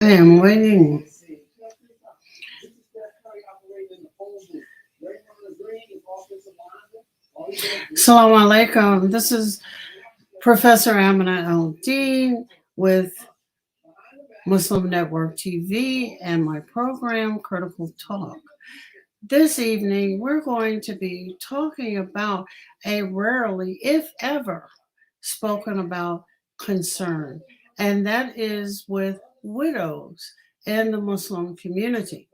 I am waiting. Assalamu alaikum. This is Professor Aminah Al-Deen with Muslim Network TV and my program, Critical Talk. This evening, we're going to be talking about a rarely, if ever, spoken about concern, and that is with widows in the Muslim community.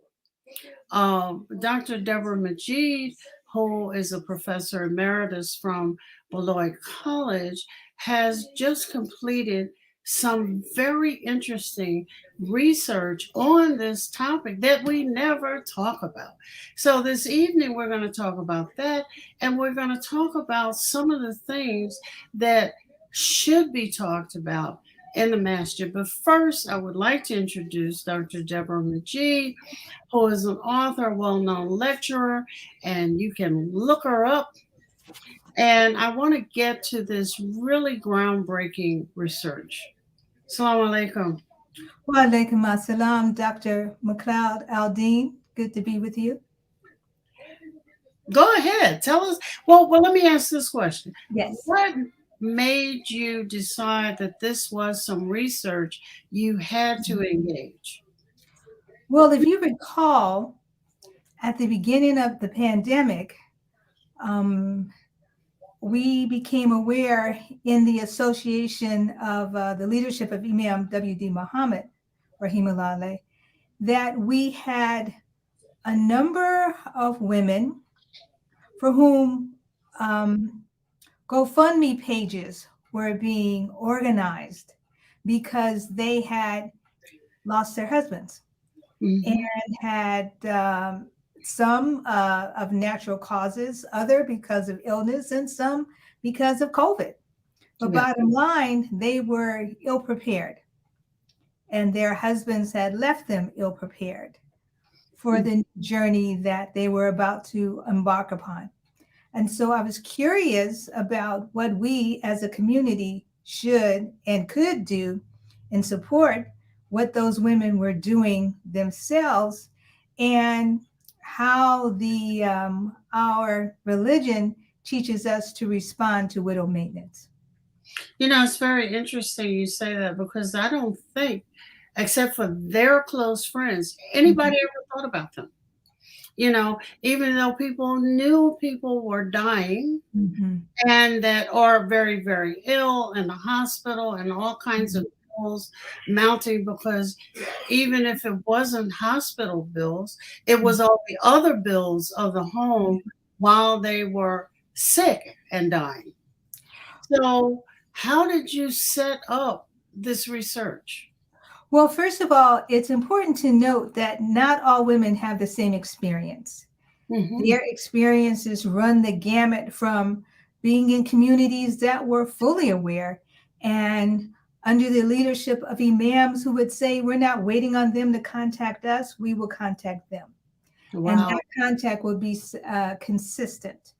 Dr. Deborah Mcgee, who is a professor emeritus from Beloit College, has just completed some very interesting research on this topic that we never talk about. So, this evening, we're going to talk about that, and we're going to talk about some of the things that should be talked about in the masjid. But first, I would like to introduce Dr. Deborah Mcgee, who is an author, well-known lecturer, and you can look her up. And I want to get to this really groundbreaking research. Assalamu alaikum. Wa alaikum assalam, Dr. Al-Deen. Good to be with you. Go ahead. Tell us. Well, let me ask this question. Yes. What made you decide that this was some research you had to engage? Well, if you recall, at the beginning of the pandemic, we became aware in the association of the leadership of Imam W.D. Muhammad, rahimahullah, that we had a number of women for whom GoFundMe pages were being organized because they had lost their husbands and had some of natural causes, other because of illness, and some because of COVID. But bottom line, they were ill prepared, and their husbands had left them ill prepared for the journey that they were about to embark upon. And so I was curious about what we as a community should and could do and support what those women were doing themselves, and how the our religion teaches us to respond to widow maintenance. You know, it's very interesting you say that, because I don't think, except for their close friends, anybody ever thought about them. You know, even though people knew people were dying and that are very, very ill in the hospital, and all kinds of bills mounting, because even if it wasn't hospital bills, it was all the other bills of the home while they were sick and dying. So, how did you set up this research? Well, first of all, it's important to note that not all women have the same experience. Their experiences run the gamut from being in communities that were fully aware and under the leadership of imams who would say, we're not waiting on them to contact us, we will contact them. Wow. And that contact will be consistent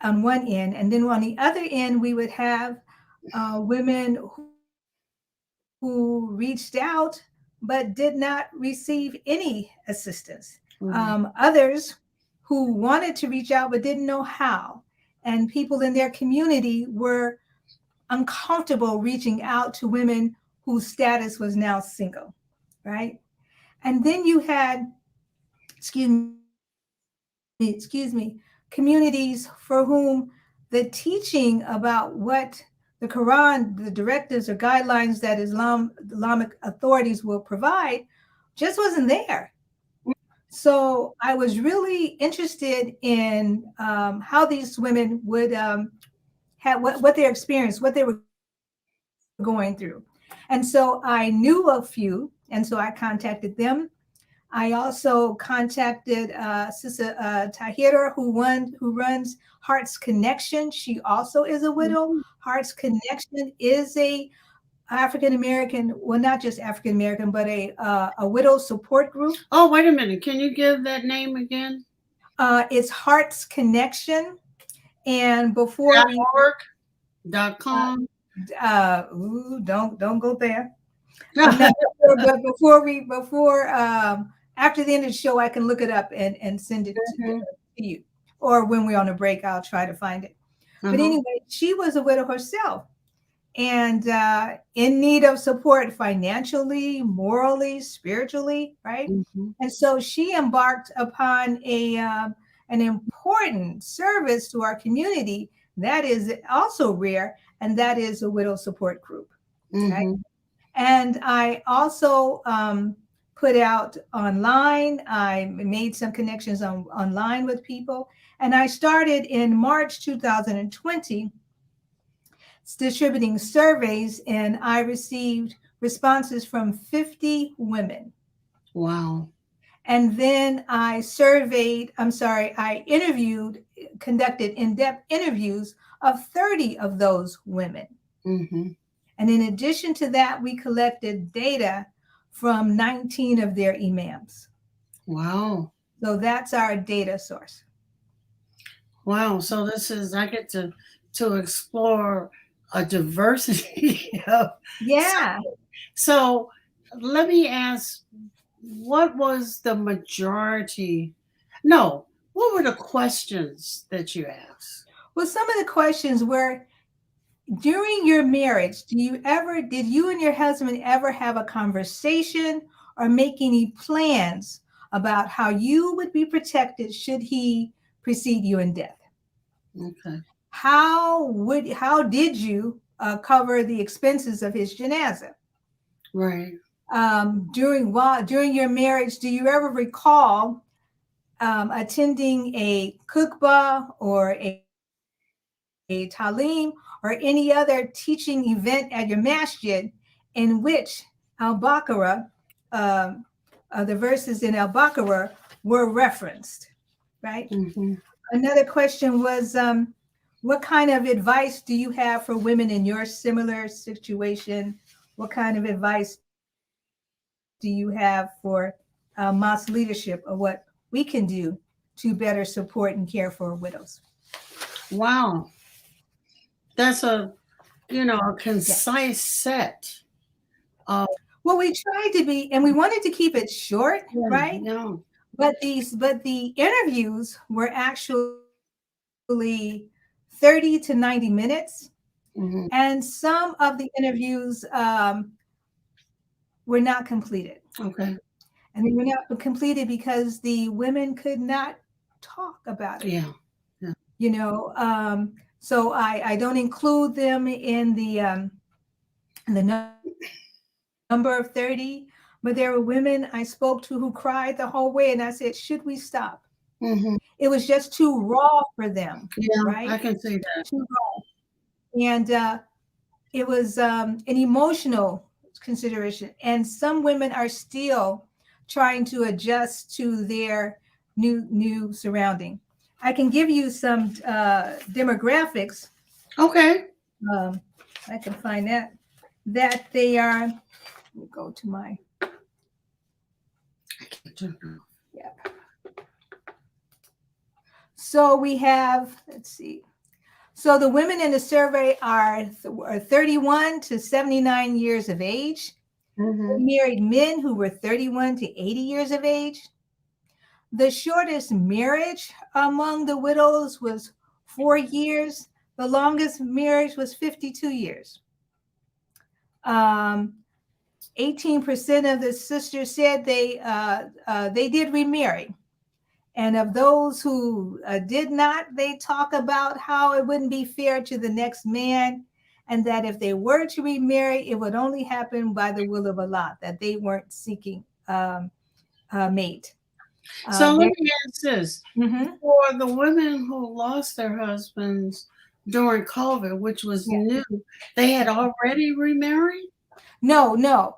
on one end. And then on the other end, we would have women who reached out but did not receive any assistance. Others who wanted to reach out but didn't know how. And people in their community were uncomfortable reaching out to women whose status was now single, right? And then you had, excuse me, communities for whom the teaching about what the Quran, the directives or guidelines that Islamic authorities will provide, just wasn't there. So I was really interested in how these women would have what their experience, what they were going through. And so I knew a few, and so I contacted them. I also contacted Sister Tahira, who runs Hearts Connection. She also is a widow. Hearts Connection is a African-American, well, not just African-American, but a widow support group. Oh, wait a minute. Can you give that name again? It's Hearts Connection. And before .org.com. Don't go there. before after the end of the show, I can look it up and send it Mhm. to you. Or when we're on a break, I'll try to find it. But Uh-huh. anyway, she was a widow herself and in need of support financially, morally, spiritually, right? Mhm. And so she embarked upon an important service to our community that is also rare, and that is a widow support group. Right? Mhm. And I also put out online. I made some connections online with people, and I started in March 2020 distributing surveys, and I received responses from 50 women. Wow. And then I interviewed, conducted in depth interviews of 30 of those women. Mhm. And in addition to that, we collected data from 19 of their imams. Wow. So that's our data source. Wow. So this is I get to explore a diversity of Yeah. so let me ask, what was the majority? No, what were the questions that you asked? Well, some of the questions were during your marriage, did you and your husband ever have a conversation or make any plans about how you would be protected should he precede you in death? Okay. How did you cover the expenses of his janazah? Right. During your marriage, do you ever recall attending a khutbah or a talim or any other teaching event at your masjid in which al-Baqarah, the verses in al-Baqarah were referenced, right? Mm-hmm. Another question was, what kind of advice do you have for women in your similar situation? What kind of advice do you have for mosque leadership, or what we can do to better support and care for widows? Wow. That's a Yeah. concise set of Well, we tried to be, and we wanted to keep it short, yeah, right? yeah. But the interviews were actually 30 to 90 minutes, and Mm-hmm. some of the interviews were not completed. Okay. And they were not completed because the women could not talk about it. Yeah. Yeah. So I don't include them in the number of 30, but there were women I spoke to who cried the whole way, and I said, should we stop? It was Mm-hmm. just too raw for them, right? Yeah, I can see Too that. raw. And it was an emotional consideration. And some women are still trying to adjust to their new surrounding. I can give you some demographics. Okay. Um, I can find that they are. Let me go to my. I can't turn it off. Yeah. So we have. Let's see. So the women in the survey are 31 to 79 years of age. Mm-hmm. We married men who were 31 to 80 years of age. The shortest marriage among the widows was 4 years. The longest marriage was 52 years. 18% of the sisters said they did remarry. And of those who did not, they talk about how it wouldn't be fair to the next man, and that if they were to remarry, it would only happen by the will of Allah, that they weren't seeking a mate. So let me ask this. Mhm. For the women who lost their husbands during COVID, which was Yeah. new, they had already remarried? No, we No.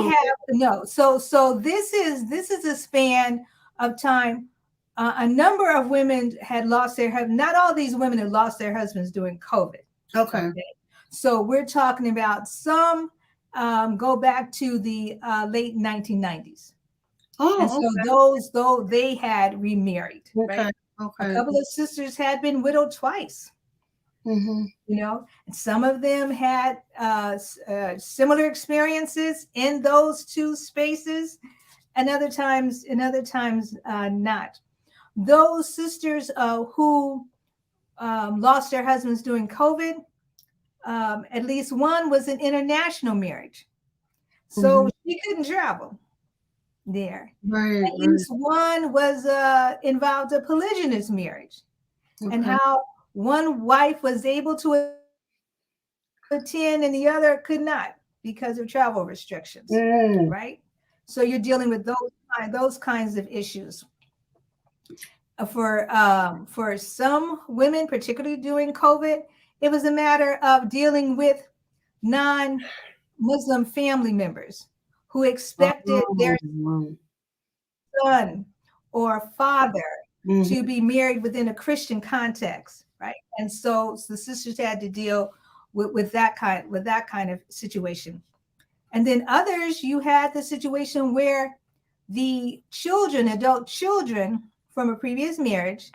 have no. So this is a span of time. A number of women had lost their husbands. Not all these women had lost their husbands during COVID. Okay. Okay, so we're talking about some go back to the late 1990s, and Oh, so okay. those though they had remarried. Okay. Right, a Okay. couple of sisters had been widowed twice. Mm-hmm. And some of them had similar experiences in those two spaces, and other times not. Those sisters who lost their husbands during COVID, at least one was an international marriage, Mm-hmm. so she couldn't travel there. Right, At right. least one was involved a polygynous marriage, and Okay. how one wife was able to attend and the other could not because of travel restrictions, Mm. right? So you're dealing with those kinds of issues. For some women, particularly during COVID, it was a matter of dealing with non-Muslim family members who expected their Oh, son or father to mm-hmm. be married within a Christian context, right? And so the sisters had to deal with that kind of situation. And then others, you had the situation where the children, adult children from a previous marriage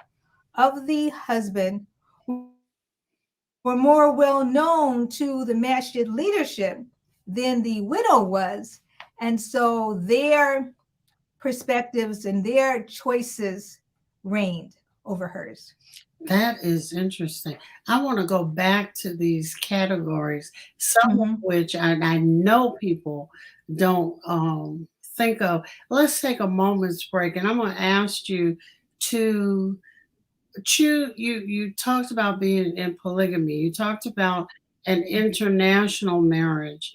of the husband, were more well known to the masjid leadership than the widow was. And so their perspectives and their choices reigned over hers. That is interesting. I want to go back to these categories, some of Mm-hmm. which I know people don't think of. Let's take a moment's break, and I'm going to ask you to choose. You talked about being in polygamy. You talked about an international marriage.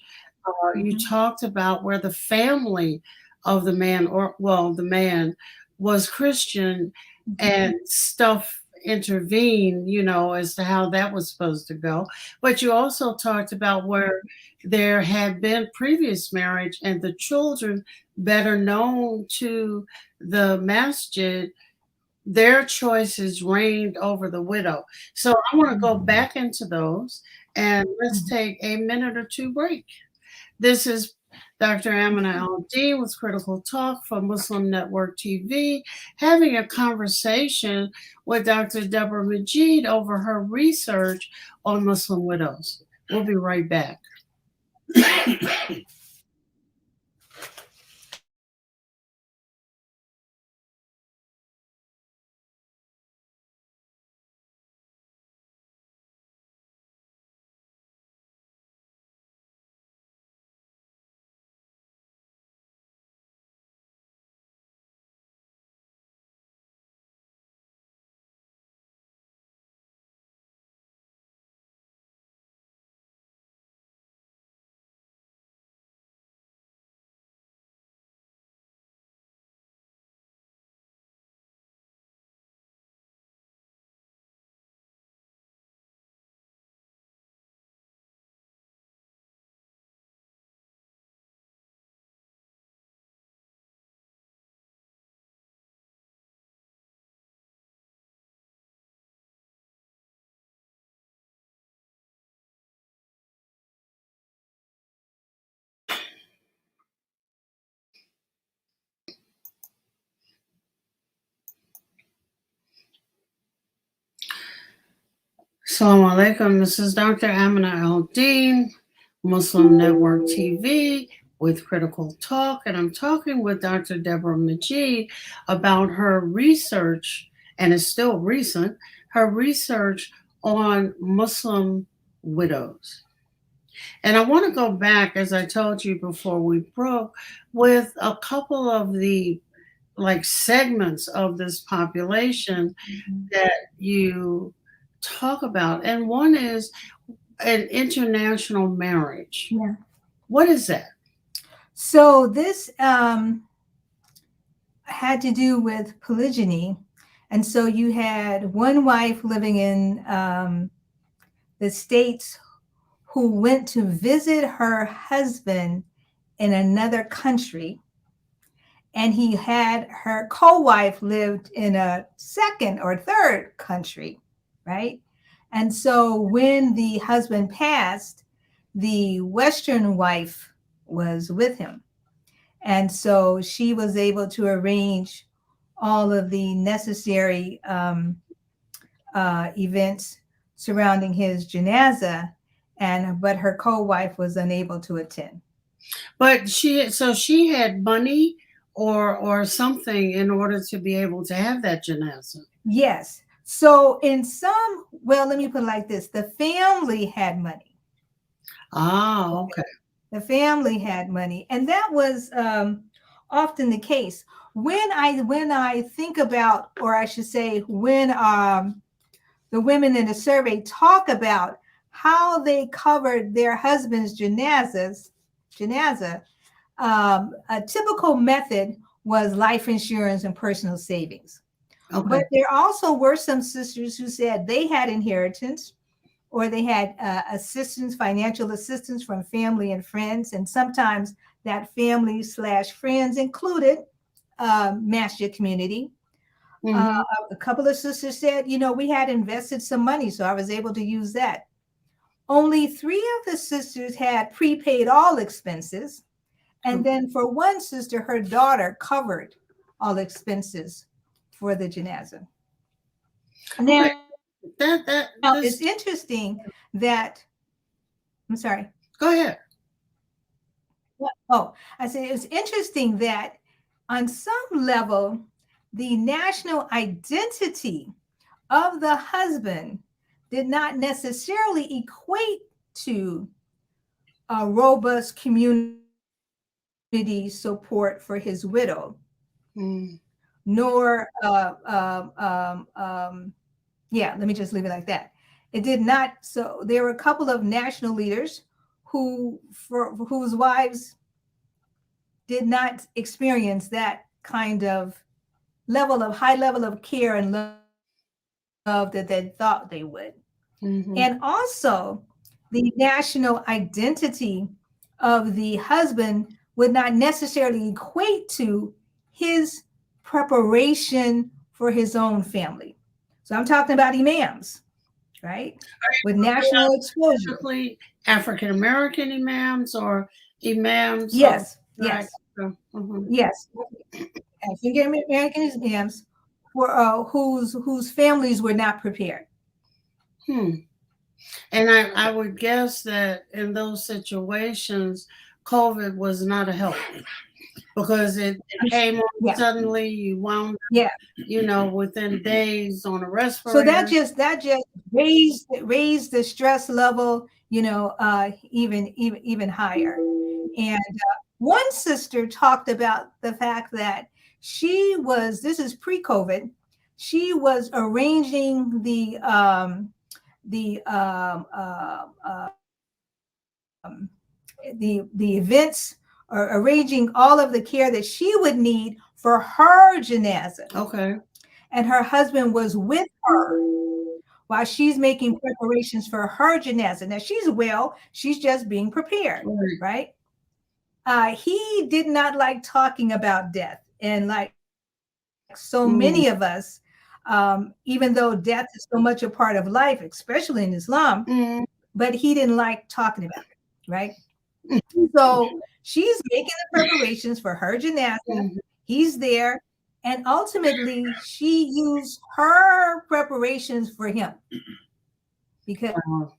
You Mm-hmm. talked about where the family of the man, or well, the man was Christian, and stuff intervened, as to how that was supposed to go. But you also talked about where there had been previous marriage and the children better known to the masjid, their choices reigned over the widow. So I want to go back into those, and let's take a minute or two break. This is Dr. Aminah Al-Deen with Critical Talk for Muslim Network TV, having a conversation with Dr. Deborah Majeed over her research on Muslim widows. We'll be right back. Assalamu alaikum. This is Dr. Aminah Al-Deen, Muslim Network TV with Critical Talk, and I'm talking with Dr. Deborah Mcgee about her research, and it's still recent, her research on Muslim widows. And I want to go back, as I told you before we broke, with a couple of the segments of this population that you talk about. And one is an international marriage. Yeah. What is that? So this had to do with polygyny. And so you had one wife living in the States who went to visit her husband in another country. And he had her co-wife lived in a second or third country, right? And so when the husband passed, the Western wife was with him. And so she was able to arrange all of the necessary events surrounding his janaza, but her co-wife was unable to attend. But she had money or something in order to be able to have that janaza. Yes. So well, let me put it like this: the family had money. Ah, okay. The family had money, and that was often the case. When I think about, or I should say, when the women in the survey talk about how they covered their husbands' janaza, a typical method was life insurance and personal savings. Okay. But there also were some sisters who said they had inheritance, or they had assistance, financial assistance from family and friends. And sometimes that family / friends included masjid community. Mm-hmm. A couple of sisters said, we had invested some money, so I was able to use that. Only 3 of the sisters had prepaid all expenses. And then for one sister, her daughter covered all expenses for the janaza. Now, Okay. it's interesting that, I'm sorry. Go ahead. Oh, I said it's interesting that on some level, the national identity of the husband did not necessarily equate to a robust community support for his widow, nor, yeah, let me just leave it like that. It did not. So there were a couple of national leaders whose wives did not experience that kind of high level of care and love that they thought they would. Mm-hmm. And also, the national identity of the husband would not necessarily equate to his preparation for his own family. So I'm talking about imams, right? With national exposure. African American imams or imams? Yes, Right. yes, Mm-hmm. yes. African American imams whose families were not prepared. And I would guess that in those situations, COVID was not a help because it came on suddenly. You wound up, within days on a respirator. So that just raised the stress level, even higher. And one sister talked about the fact that this is pre-COVID, she was arranging the events, or arranging all of the care that she would need for her janaza. Okay. And her husband was with her while she's making preparations for her janaza. Now she's well, she's just being prepared, right? He did not like talking about death, and like so many of us, even though death is so much a part of life, especially in Islam, but he didn't like talking about it, right? So she's making the preparations for her janaza. He's there. And ultimately, she used her preparations for him because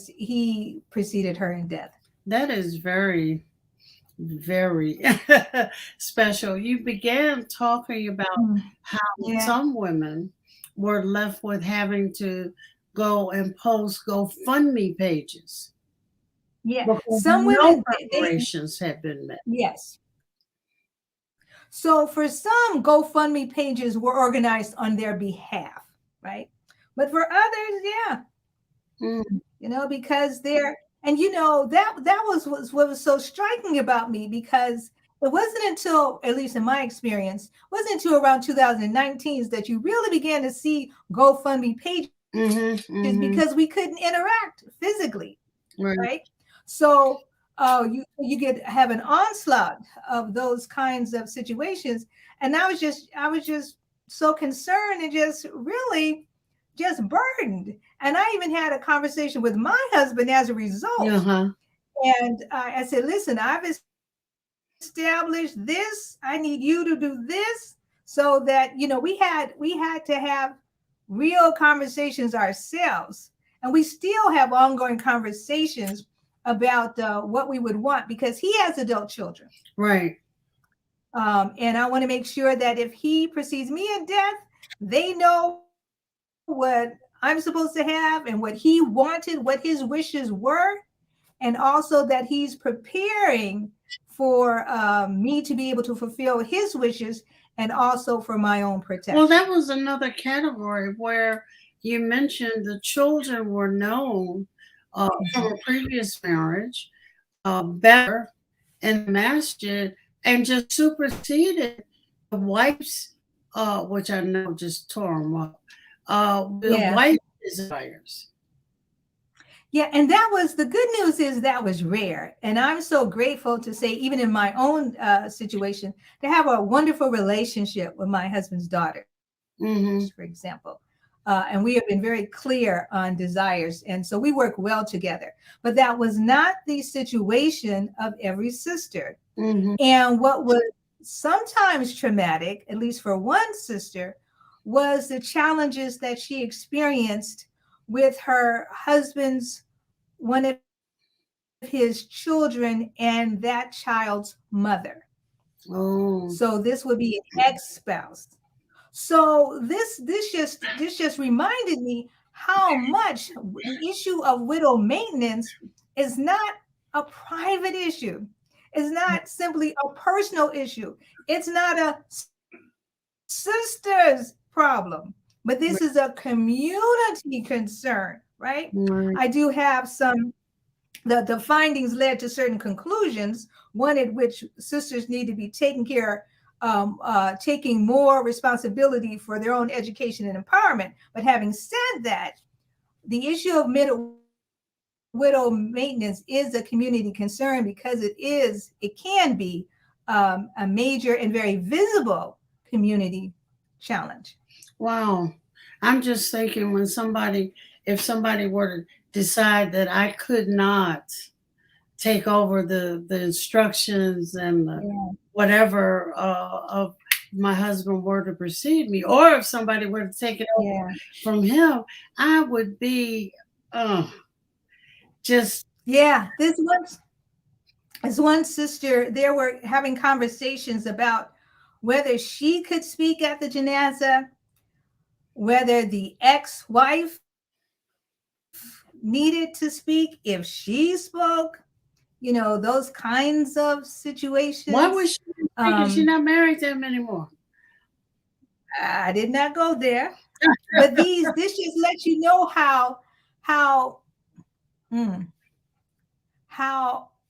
he preceded her in death. That is very, very special. You began talking about how some women were left with having to go and post GoFundMe pages. Yeah, some women, preparations had been met. Yes. So for some, GoFundMe pages were organized on their behalf, right? But for others, because they're, and that was what was so striking about me, because it wasn't until, at least in my experience, wasn't until around 2019 that you really began to see GoFundMe pages, because we couldn't interact physically, right? So you have an onslaught of those kinds of situations, and I was just so concerned and just really just burdened. And I even had a conversation with my husband as a result. And I said, listen, I've established this. I need you to do this, so that we had to have real conversations ourselves. And we still have ongoing conversations about what we would want, because he has adult children. Right. And I want to make sure that if he precedes me in death, they know what I'm supposed to have and what he wanted, what his wishes were, and also that he's preparing for me to be able to fulfill his wishes, and also for my own protection. Well, that was another category where you mentioned the children were known from a previous marriage better in the masjid, and just superseded the wife's, which I know just tore them up, the Yeah. wife's desires. Yeah, and that was the good news, is that was rare. And I'm so grateful to say, even in my own situation, to have a wonderful relationship with my husband's daughters, Mm-hmm. for example. And we have been very clear on desires. And so we work well together. But that was not the situation of every sister. Mm-hmm. And what was sometimes traumatic, at least for one sister, was the challenges that she experienced with her husband's, one of his children, and that child's mother. Oh. So this would be an ex-spouse. So this just reminded me how much the issue of widow maintenance is not a private issue. It's not simply a personal issue. It's not a sister's problem, but this is a community concern, right? Right. I do have some, the findings led to certain conclusions, one in which sisters need to be taking care, taking more responsibility for their own education and empowerment. But having said that, the issue of widow maintenance is a community concern, because it can be a major and very visible community challenge. Wow. I'm just thinking, if somebody were to decide that I could not take over the instructions and whatever of my husband were to precede me, or if somebody were to take it over from him, I would be just. Yeah, this one sister, they were having conversations about whether she could speak at the janazah, whether the ex-wife needed to speak if she spoke, those kinds of situations. Why was she speaking? She's not married to him anymore. I did not go there. But this just lets you know how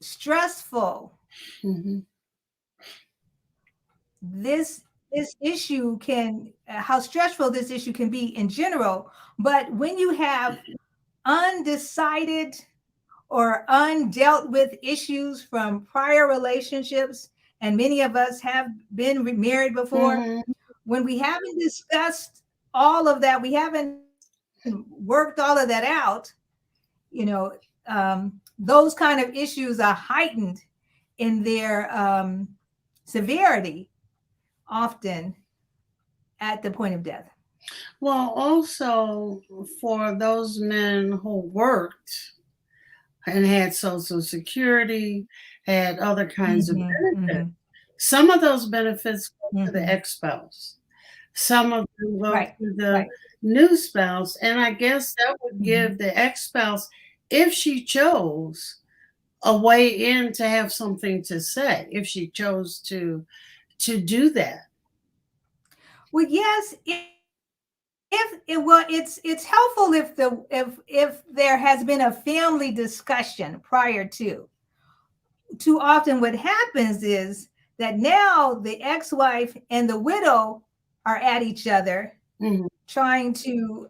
stressful this issue can, how stressful this issue can be in general. But when you have undecided or undealt with issues from prior relationships, and many of us have been married before, when we haven't discussed all of that, we haven't worked all of that out, those kind of issues are heightened in their severity, often at the point of death. Well, also for those men who worked and had Social Security, had other kinds of benefits, some of those benefits go to the ex-spouse. Some of them go to the new spouse. And I guess that would give the ex-spouse, if she chose, a way in to have something to say, if she chose to do that. Well, yes, it's helpful if there has been a family discussion prior to. Too often what happens is that now the ex-wife and the widow are at each other, trying to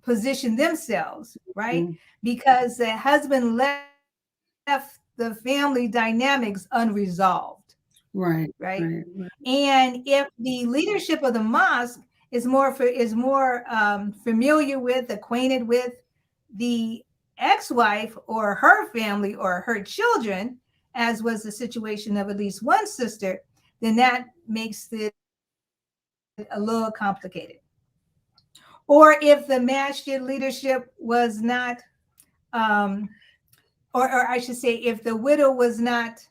position themselves, right? Because the husband left the family dynamics unresolved. Right. And if the leadership of the mosque is more familiar with, acquainted with the ex-wife or her family or her children, as was the situation of at least one sister, then that makes it a little complicated. or if the masjid leadership was not, um, or I should say, if the widow was not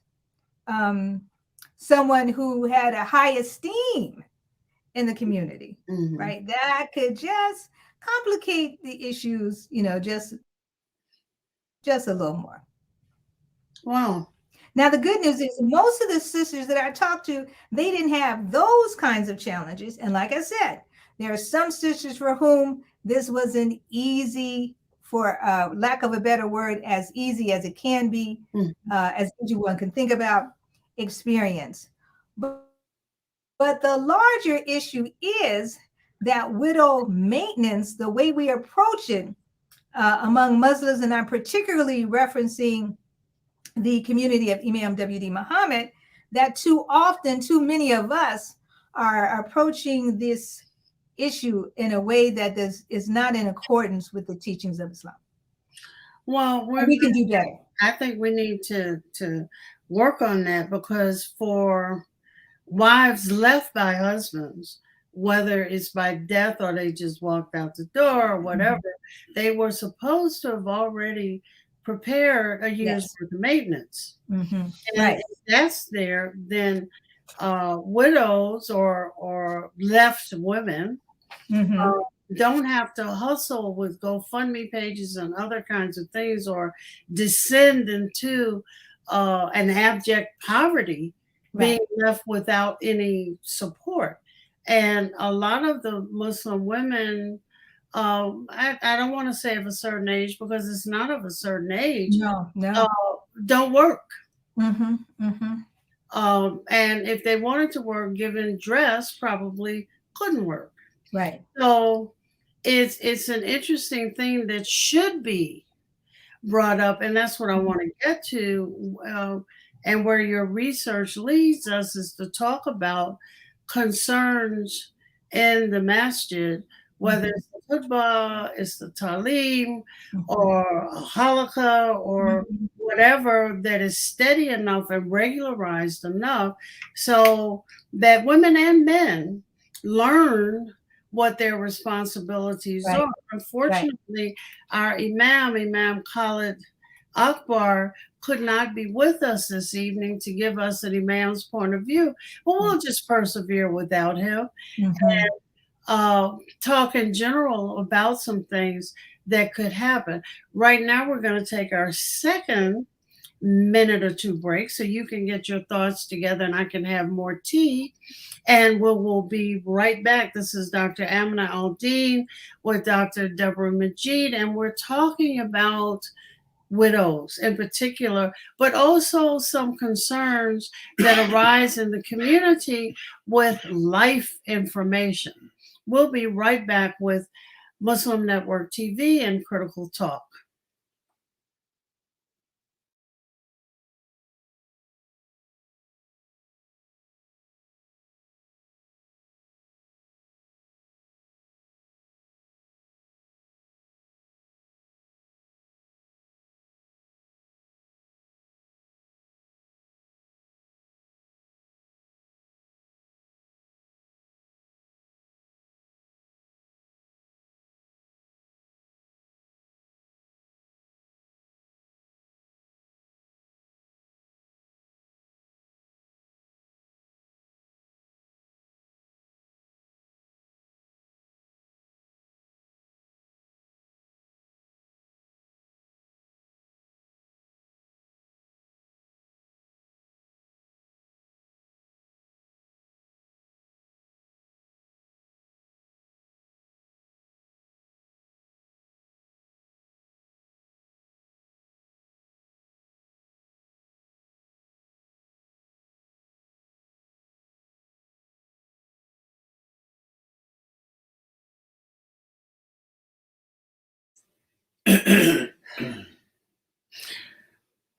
um, someone who had a high esteem in the community, right? That could just complicate the issues, just a little more. Wow. Now, the good news is most of the sisters that I talked to, they didn't have those kinds of challenges. And like I said, there are some sisters for whom this was an easy, for lack of a better word, as easy as it can be, as easy one can think about, experience. But the larger issue is that widow maintenance, the way we approach it among Muslims, and I'm particularly referencing the community of Imam W.D. Muhammad, that too often, too many of us are approaching this issue in a way that is not in accordance with the teachings of Islam. Well, we can do better. I think we need to work on that, because for wives left by husbands, whether it's by death or they just walked out the door or whatever, they were supposed to have already prepared a year's worth of maintenance. And if that's there, then widows or left women don't have to hustle with GoFundMe pages and other kinds of things, or descend into an abject poverty, being left without any support. And a lot of the Muslim women, I don't want to say of a certain age, because it's not of a certain age, don't work. And if they wanted to work, given dress, probably couldn't work. Right. So it's an interesting thing that should be brought up, and that's what I want to get to. And where your research leads us is to talk about concerns in the masjid, whether it's the khutbah, it's the talim, or halakha, or whatever, that is steady enough and regularized enough so that women and men learn what their responsibilities are. Unfortunately, our Imam Khalil Akbar could not be with us this evening to give us an Imam's point of view. But we'll just persevere without him and talk in general about some things that could happen. Right now, we're going to take our second minute or two break so you can get your thoughts together and I can have more tea. And we'll be right back. This is Dr. Aminah Al-Deen with Dr. Deborah Majeed, and we're talking about widows in particular, but also some concerns that arise in the community with life information. We'll be right back with Muslim Network TV and Critical Talk.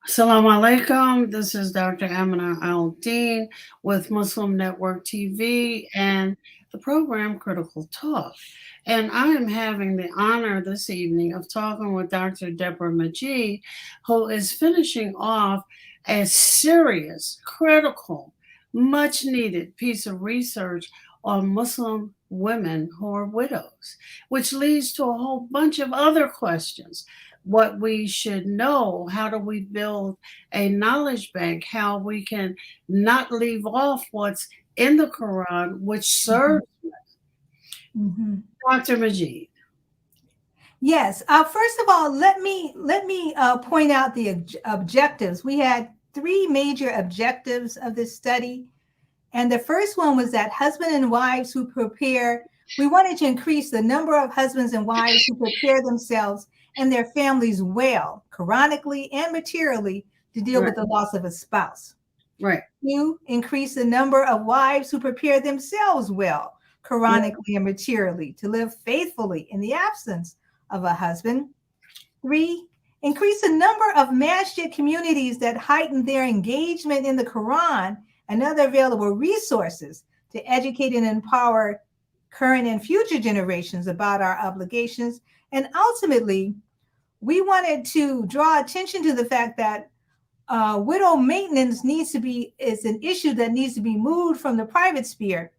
Assalamu alaikum. This is Dr. Aminah Al-Deen with Muslim Network TV and the program Critical Talk. And I am having the honor this evening of talking with Dr. Deborah Mcgee, who is finishing off a serious, critical, much needed piece of research on Muslim women who are widows, which leads to a whole bunch of other questions. What we should know, how do we build a knowledge bank, how we can not leave off what's in the Quran, which serves Dr. Majeed. Yes. First of all, let me point out the objectives. We had three major objectives of this study, and the first one was that husband and wives who prepare. We wanted to increase the number of husbands and wives who prepare themselves and their families well, Quranically and materially, to deal with the loss of a spouse. Right. 2, increase the number of wives who prepare themselves well, Quranically and materially, to live faithfully in the absence of a husband. 3, increase the number of masjid communities that heighten their engagement in the Quran and other available resources to educate and empower current and future generations about our obligations. And ultimately, we wanted to draw attention to the fact that widow maintenance is an issue that needs to be moved from the private sphere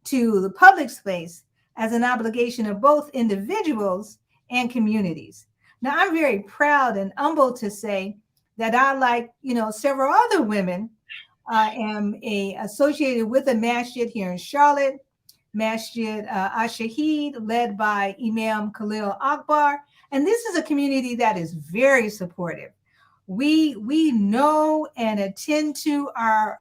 to the public space as an obligation of both individuals and communities. Now, I'm very proud and humbled to say that I, like several other women, am associated with a masjid here in Charlotte, Masjid Al-Shaheed, led by Imam Khalil Akbar. And this is a community that is very supportive. We know and attend to our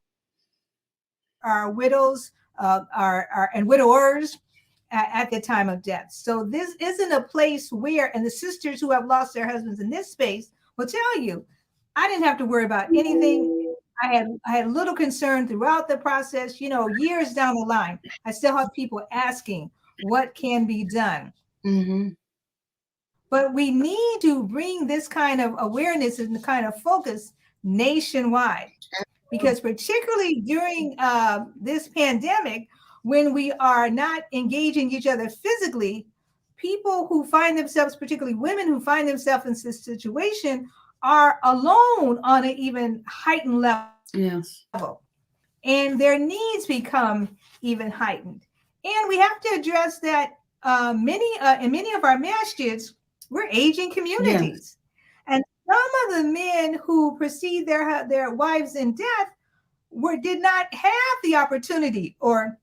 widows, and widowers at the time of death. So this isn't a place where, and the sisters who have lost their husbands in this space will tell you, I didn't have to worry about anything. I had little concern throughout the process. Years down the line, I still have people asking what can be done. But we need to bring this kind of awareness and kind of focus nationwide, because particularly during this pandemic, when we are not engaging each other physically, people who find themselves, particularly women who find themselves in this situation, are alone on an even heightened level. Yes. And their needs become even heightened. And we have to address that in many of our masjids, we're aging communities. Yes. And some of the men who precede their wives in death did not have the opportunity or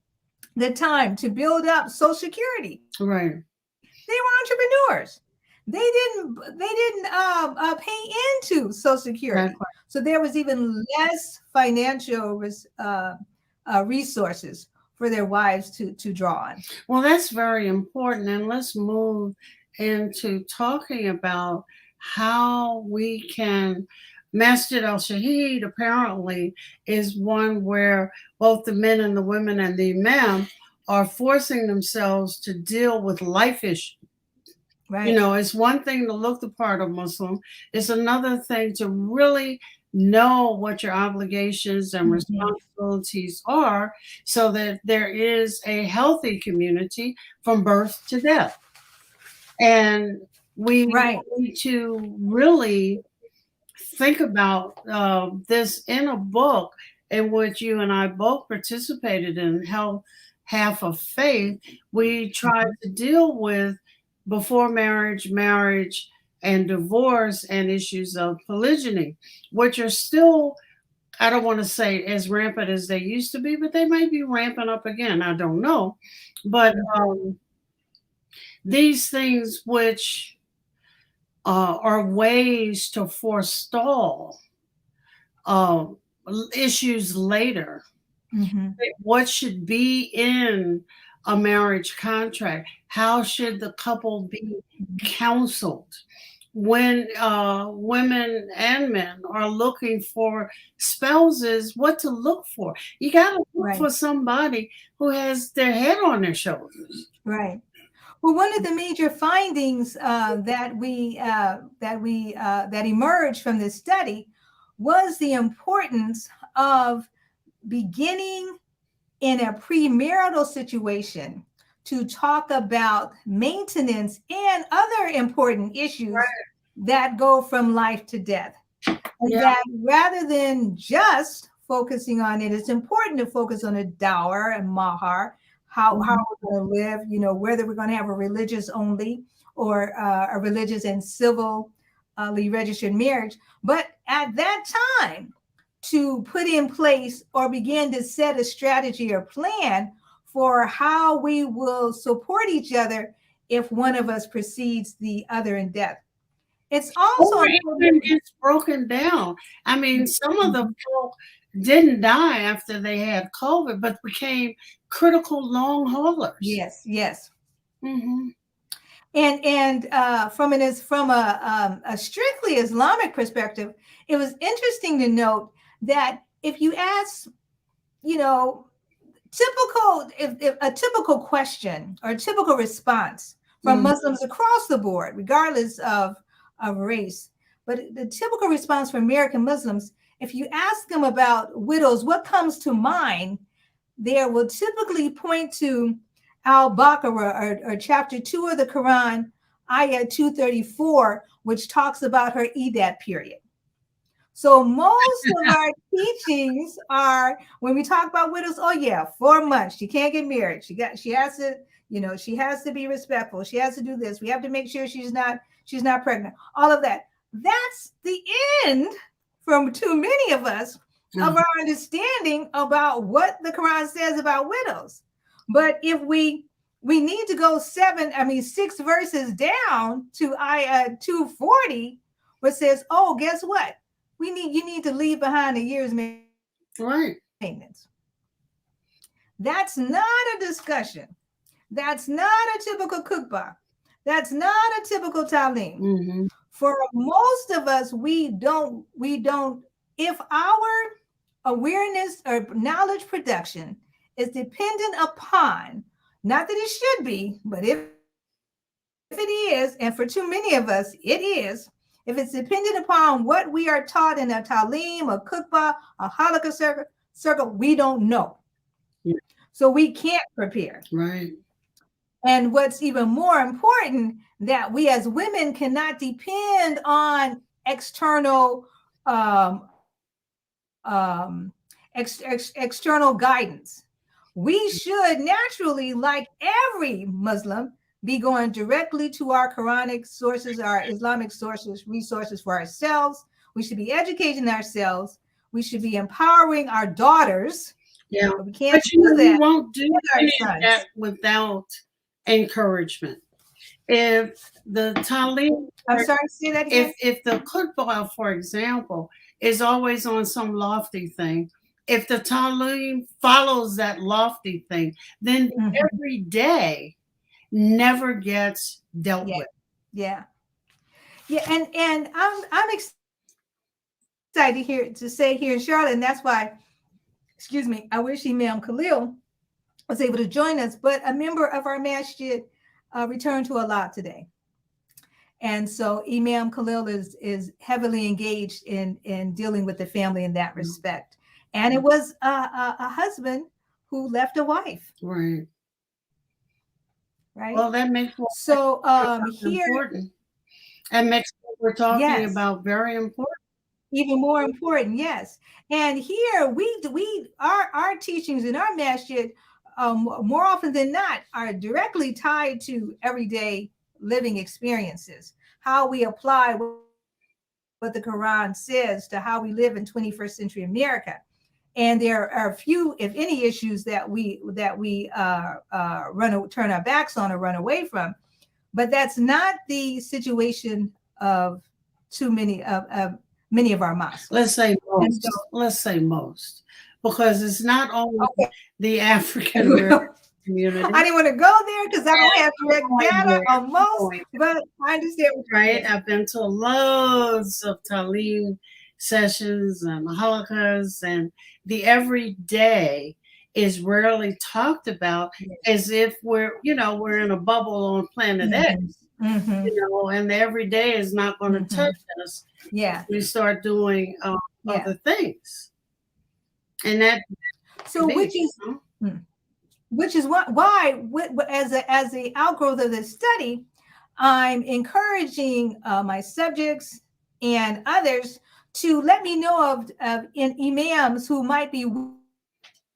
the time to build up Social Security. Right. They were entrepreneurs. They didn't pay into Social Security. Right. So there was even less financial resources for their wives to draw on. Well, that's very important. And let's move into talking about how we can. Masjid Al-Shaheed apparently is one where both the men and the women and the Imam are forcing themselves to deal with life issues. Right. It's one thing to look the part of Muslim. It's another thing to really know what your obligations and responsibilities are, so that there is a healthy community from birth to death. And we need to really think about this in a book in which you and I both participated in, Half of Faith. We tried to deal with before marriage, marriage, and divorce, and issues of polygyny, which are still, I don't want to say as rampant as they used to be, but they may be rampant up again. I don't know. But these things which are ways to forestall issues later. What should be in a marriage contract? How should the couple be counseled when women and men are looking for spouses? What to look for? You got to look for somebody who has their head on their shoulders. Right. Well, one of the major findings that emerged from this study was the importance of beginning in a premarital situation to talk about maintenance and other important issues that go from life to death. And that rather than just focusing on it, it's important to focus on a dower and mahar, how we're going to live, whether we're going to have a religious only or a religious and civilly registered marriage. But at that time, to put in place or begin to set a strategy or plan for how we will support each other if one of us precedes the other in death. It's also or even it's broken down. I mean, some of the folk didn't die after they had COVID, but became critical long haulers. Yes. Mm-hmm. And from a strictly Islamic perspective, it was interesting to note that if you ask, if a typical question or a typical response from Muslims across the board, regardless of race, but the typical response from American Muslims, if you ask them about widows, what comes to mind? They will typically point to Al-Baqarah or chapter 2 of the Quran, ayah 234, which talks about her iddat period. So most of our teachings are, when we talk about widows, 4 months, she can't get married. She has to, she has to be respectful. She has to do this. We have to make sure she's not pregnant. All of that. That's the end from too many of us of our understanding about what the Quran says about widows. But if we need to go 6 verses down to ayah 240, which says, guess what? You need to leave behind a year's maintenance. Right. That's not a discussion. That's not a typical cookbook. That's not a typical talim. Mm-hmm. For most of us, we don't, if our awareness or knowledge production is dependent upon, not that it should be, but if it is, and for too many of us, it is, if it's dependent upon what we are taught in a talim, a cookbook, a halakha circle, we don't know. Yeah. So we can't prepare. Right. And what's even more important, that we as women cannot depend on external external guidance. We should naturally, like every Muslim, be going directly to our Quranic sources, our Islamic sources, resources for ourselves. We should be educating ourselves. We should be empowering our daughters. Yeah, but we can't do that. We won't do any of that without encouragement. If the talim, I'm sorry, say that again. If the cookbook, for example, is always on some lofty thing, if the talim follows that lofty thing, then every day never gets dealt with. Yeah. And I'm excited to say here in Charlotte, and that's why, I wish Imam Khalil was able to join us, but a member of our masjid returned to Allah today. And so Imam Khalil is heavily engaged in dealing with the family in that respect. And it was a husband who left a wife. Right. Right. Well, that makes so here important. That makes what we're talking about very important. Even more important, yes. And here our teachings in our masjid, more often than not, are directly tied to everyday living experiences. How we apply what the Quran says to how we live in 21st century America. And there are few, if any, issues that we turn our backs on or run away from. But that's not the situation of too many of many of our mosques. Let's say most, because it's not only the African American community. I didn't want to go there because I don't have direct data on most, but I understand what you're saying. I've been to loads of talim sessions and halakas, and the everyday is rarely talked about as if we're in a bubble on planet X. And the everyday is not going to touch us. Yeah, we start doing other things, and that. So, which is why, as the outgrowth of this study, I'm encouraging my subjects and others to let me know of imams who might be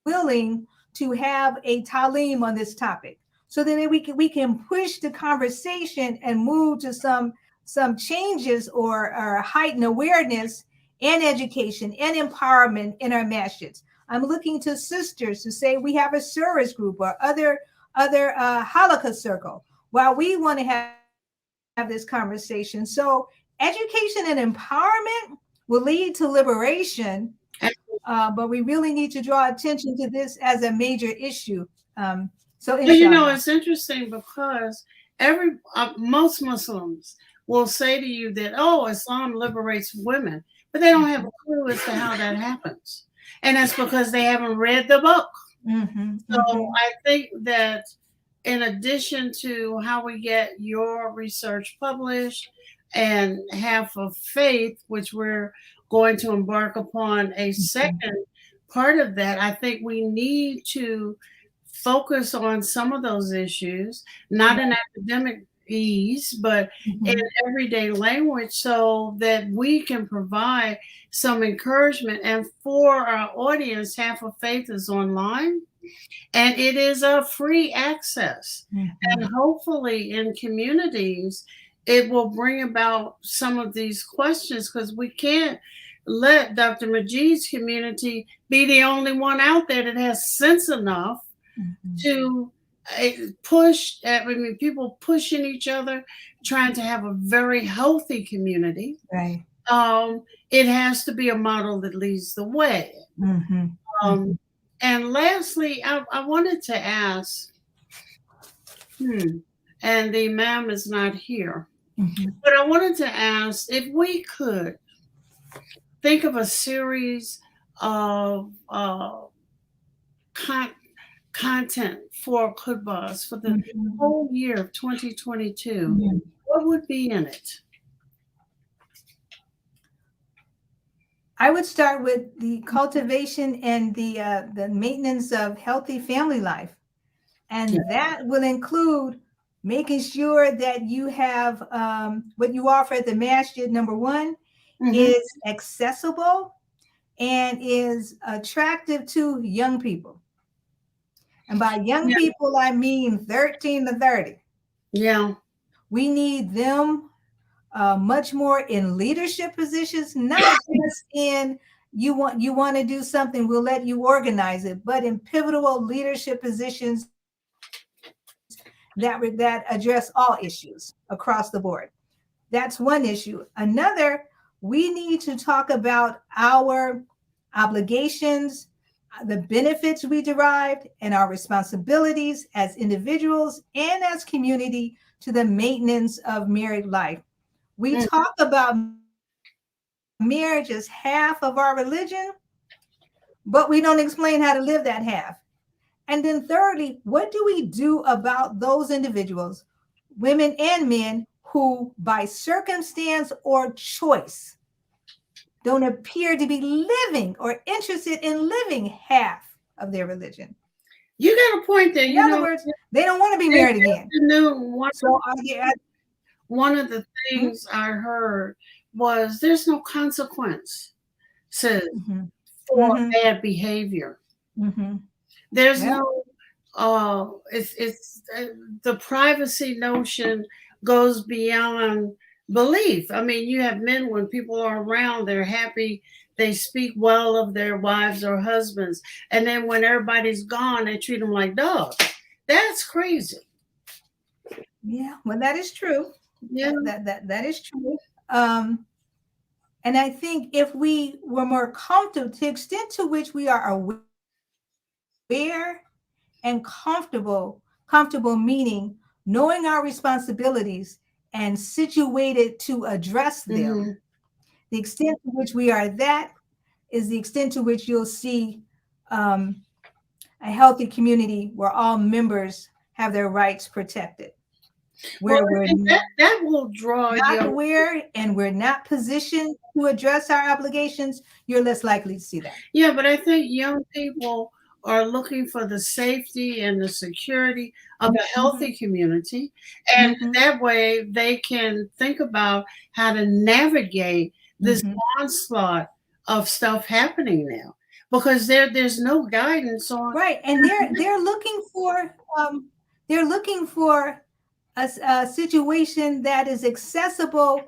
willing to have a talim on this topic, so that we can push the conversation and move to some changes or heighten awareness and education and empowerment in our masjids. I'm looking to sisters to say we have a service group or other halakha circle while we want to have this conversation. So education and empowerment will lead to liberation, but we really need to draw attention to this as a major issue. So Well, you know, inshallah. it's interesting because most Muslims will say to you that, oh, Islam liberates women, but they don't have a clue as to how that happens. And that's because they haven't read the book. So I think that in addition to how we get your research published and Half of Faith, which we're going to embark upon a second part of that, I think we need to focus on some of those issues, not in academic ease, but in everyday language, so that we can provide some encouragement. And for our audience, Half of Faith is online and it is a free access. And hopefully in communities, it will bring about some of these questions, because we can't let Dr. Majeed's community be the only one out there that has sense enough to push. I mean, people pushing each other, trying to have a very healthy community. Right. It has to be a model that leads the way. And lastly, I wanted to ask, and the Imam is not here, but I wanted to ask if we could think of a series of content for khutbahs for the whole year of 2022, what would be in it? I would start with the cultivation and the maintenance of healthy family life, and that will include making sure that you have what you offer at the masjid. Number one is accessible and is attractive to young people. And by young people, I mean 13 to 30. Yeah. We need them much more in leadership positions, not just in you want to do something, we'll let you organize it, but in pivotal leadership positions that address all issues across the board. That's one issue. Another, we need to talk about our obligations, the benefits we derived, and our responsibilities as individuals and as community to the maintenance of married life. We talk about marriage as half of our religion, but we don't explain how to live that half. And then thirdly, what do we do about those individuals, women and men, who by circumstance or choice don't appear to be living or interested in living half of their religion? You got a point there. In other words, they don't want to be married again. One of the things I heard was there's no consequence for bad behavior. There's no it's the privacy notion goes beyond belief. I mean, you have men, when people are around, they're happy, they speak well of their wives or husbands, and then when everybody's gone, they treat them like dogs. That's crazy. Yeah, well, that is true. Yeah, that is true. And I think if we were more comfortable, to the extent to which we are aware and comfortable meaning knowing our responsibilities and situated to address them, the extent to which we are, that is the extent to which you'll see a healthy community where all members have their rights protected. Where that will draw not aware and we're not positioned to address our obligations, you're less likely to see that. Yeah, but I think young people are looking for the safety and the security of a healthy community. And that way they can think about how to navigate this onslaught of stuff happening now. because there's no guidance on. Right, and they're looking for a situation that is accessible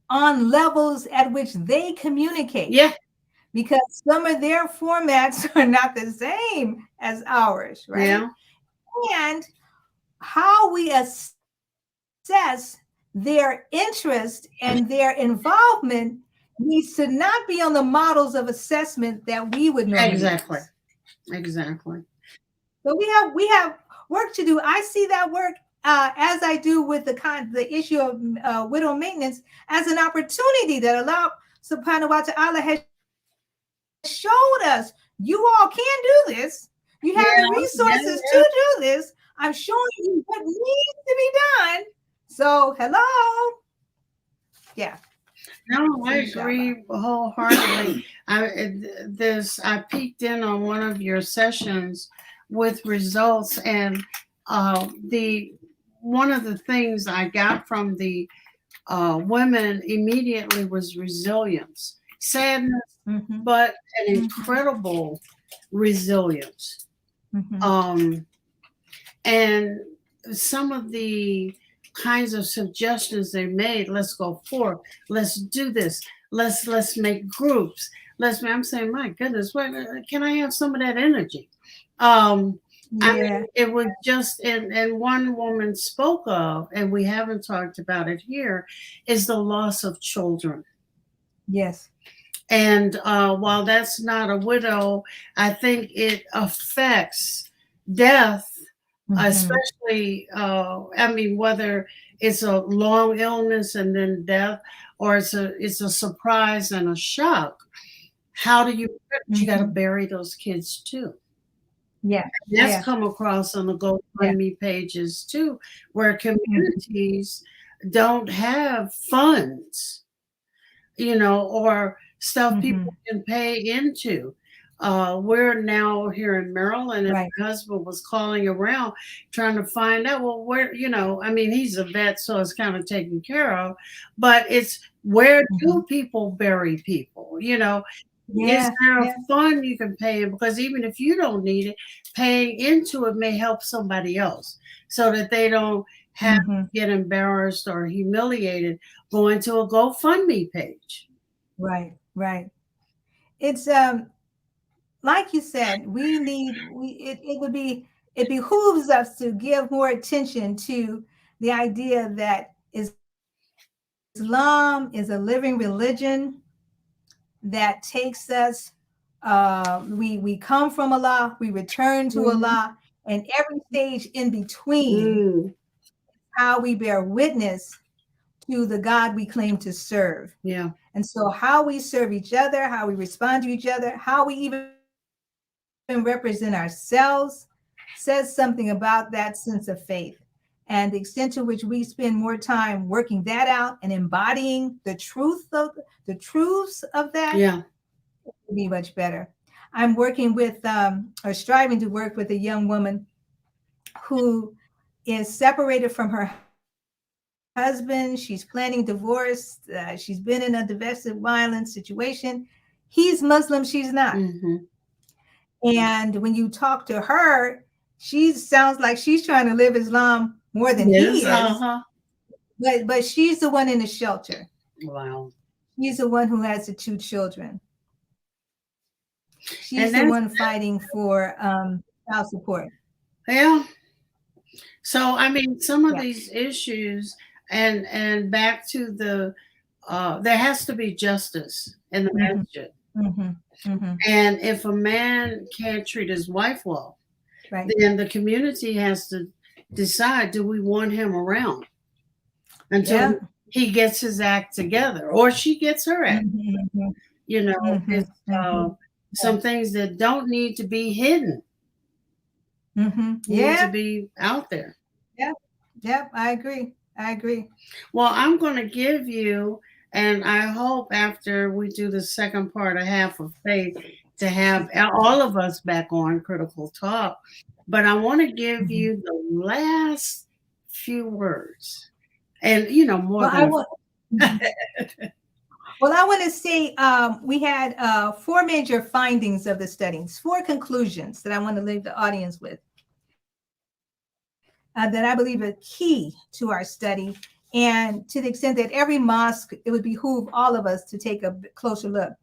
on levels at which they communicate. Yeah. Because some of their formats are not the same as ours, right? Yeah. And how we assess their interest and their involvement needs to not be on the models of assessment that we would normally Exactly. use. Exactly. So we have work to do. I see that work as I do with the issue of widow maintenance as an opportunity that Allah subhanahu wa ta'ala has showed us. You all can do this. You have the resources to do this. I'm showing you what needs to be done. So, hello. Yeah. No, I agree wholeheartedly. I peeked in on one of your sessions with results, and one of the things I got from the women immediately was resilience, sadness, but an incredible resilience. And some of the kinds of suggestions they made, let's go forth, let's do this, let's make groups, I'm saying, my goodness, what, can I have some of that energy? I mean, it was just, and one woman spoke of, and we haven't talked about it here, is the loss of children. Yes. And while that's not a widow, I think it affects death, especially, I mean, whether it's a long illness and then death, or it's a surprise and a shock. How do you got to bury those kids too? Yeah. That's come across on the GoFundMe pages too, where communities don't have funds, or stuff people can pay into. We're now here in Maryland, and my husband was calling around trying to find out, well, where, I mean, he's a vet, so it's kind of taken care of, but it's where do people bury people? Is there a fund you can pay in? Because even if you don't need it, paying into it may help somebody else so that they don't have to get embarrassed or humiliated going to a GoFundMe page. Right. It's like you said, it behooves us to give more attention to the idea that Islam is a living religion that takes us, we come from Allah, we return to Allah, and every stage in between, how we bear witness to the God we claim to serve. Yeah. And so how we serve each other, how we respond to each other, how we even represent ourselves says something about that sense of faith. And the extent to which we spend more time working that out and embodying the truths of that would be much better. I'm working with, or striving to work with, a young woman who is separated from her husband. She's planning divorce. She's been in a domestic violence situation. He's Muslim, she's not. And when you talk to her, she sounds like she's trying to live Islam more than he is. But she's the one in the shelter. Wow. She's the one who has the 2 children. She's the one fighting for child support. Yeah. So, I mean, some of these issues, and back to the, there has to be justice in the masjid. And if a man can't treat his wife well, then the community has to decide, do we want him around until he gets his act together, or she gets her act. It's some things that don't need to be hidden. Need to be out there. Yep, I agree. Well, I'm going to give you, and I hope after we do the second part of Half of Faith, to have all of us back on Critical Talk. But I want to give you the last few words. And, more than Well, I want to say we had 4 major findings of the studies, 4 conclusions that I want to leave the audience with that I believe are key to our study. And to the extent that every mosque, it would behoove all of us to take a closer look.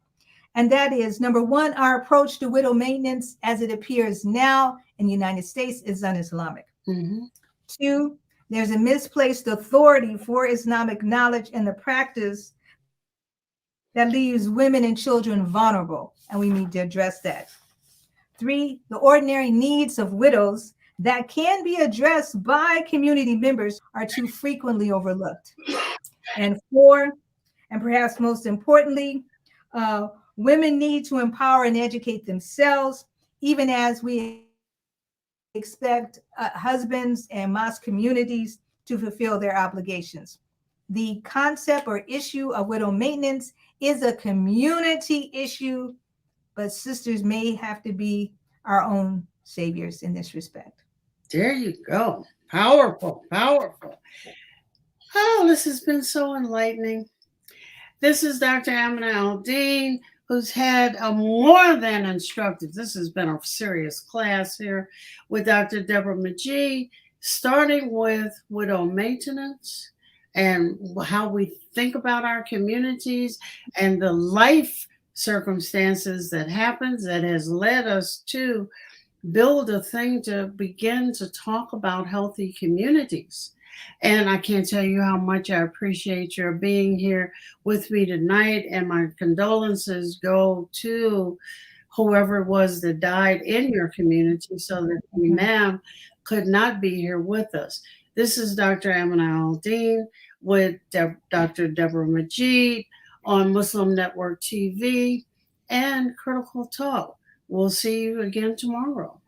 And that is number one, our approach to widow maintenance as it appears now in the United States is un-Islamic. Mm-hmm. 2, there's a misplaced authority for Islamic knowledge and the practice that leaves women and children vulnerable, and we need to address that. 3, the ordinary needs of widows that can be addressed by community members are too frequently overlooked. And 4, and perhaps most importantly, women need to empower and educate themselves, even as we expect husbands and mosque communities to fulfill their obligations. The concept or issue of widow maintenance is a community issue, but sisters may have to be our own saviors in this respect. There you go. Powerful, powerful. Oh, this has been so enlightening. This is Dr. Aminah Al-Deen, who's had a more than instructive, this has been a serious class here with Dr. Deborah Mcgee, starting with widow maintenance and how we think about our communities and the life circumstances that happens that has led us to build a thing to begin to talk about healthy communities. And I can't tell you how much I appreciate your being here with me tonight. And my condolences go to whoever it was that died in your community so that the Imam could not be here with us. This is Dr. Aminah Al-Deen with Dr. Deborah Majeed on Muslim Network TV and Critical Talk. We'll see you again tomorrow.